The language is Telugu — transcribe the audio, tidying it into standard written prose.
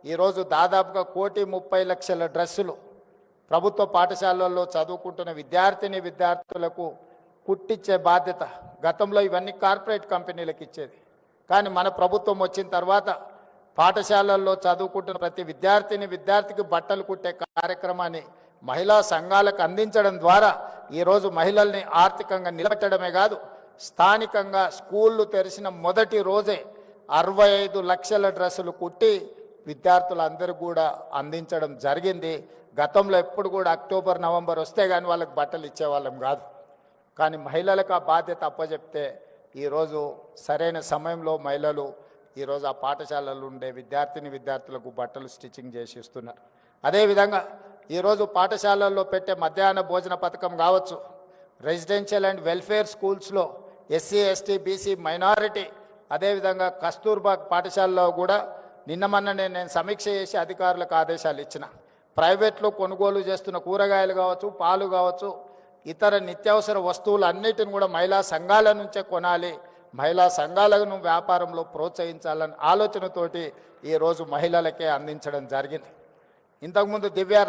ఈరోజు దాదాపుగా 1,30,00,000 డ్రెస్సులు ప్రభుత్వ పాఠశాలల్లో చదువుకుంటున్న విద్యార్థులకు కుట్టించే బాధ్యత. గతంలో ఇవన్నీ కార్పొరేట్ కంపెనీలకు ఇచ్చేది. కానీ మన ప్రభుత్వం వచ్చిన తర్వాత పాఠశాలల్లో చదువుకుంటున్న ప్రతి విద్యార్థికి బట్టలు కుట్టే కార్యక్రమాన్ని మహిళా సంఘాలకు అందించడం ద్వారా ఈరోజు మహిళల్ని ఆర్థికంగా నిలబెట్టడమే కాదు, స్థానికంగా స్కూళ్ళు తెరిచిన మొదటి రోజే 65 లక్షల డ్రెస్సులు కుట్టి విద్యార్థులందరూ కూడా అందించడం జరిగింది. గతంలో ఎప్పుడు కూడా అక్టోబర్ నవంబర్ వస్తే కానీ వాళ్ళకి బట్టలు ఇచ్చేవాళ్ళం కాదు. కానీ మహిళలకు ఆ బాధ్యత అప్పచెప్తే ఈరోజు సరైన సమయంలో మహిళలు ఈరోజు ఆ పాఠశాలల్లో ఉండే విద్యార్థులకు బట్టలు స్టిచ్చింగ్ చేసి ఇస్తున్నారు. అదేవిధంగా ఈరోజు పాఠశాలల్లో పెట్టే మధ్యాహ్న భోజన పథకం కావచ్చు, రెసిడెన్షియల్ అండ్ వెల్ఫేర్ స్కూల్స్లో ఎస్సీ ఎస్టీ బీసీ మైనారిటీ, అదేవిధంగా కస్తూర్బా పాఠశాలలో కూడా నిన్నమన్ననే నేను సమీక్ష చేసి అధికారులకు ఆదేశాలు ఇచ్చిన. ప్రైవేట్లో కొనుగోలు చేస్తున్న కూరగాయలు కావచ్చు, పాలు కావచ్చు, ఇతర నిత్యావసర వస్తువులు అన్నిటిని కూడా మహిళా సంఘాల నుంచే కొనాలి, మహిళా సంఘాలను వ్యాపారంలో ప్రోత్సహించాలన్న ఆలోచనతోటి ఈరోజు మహిళలకే అందించడం జరిగింది. ఇంతకుముందు దివ్య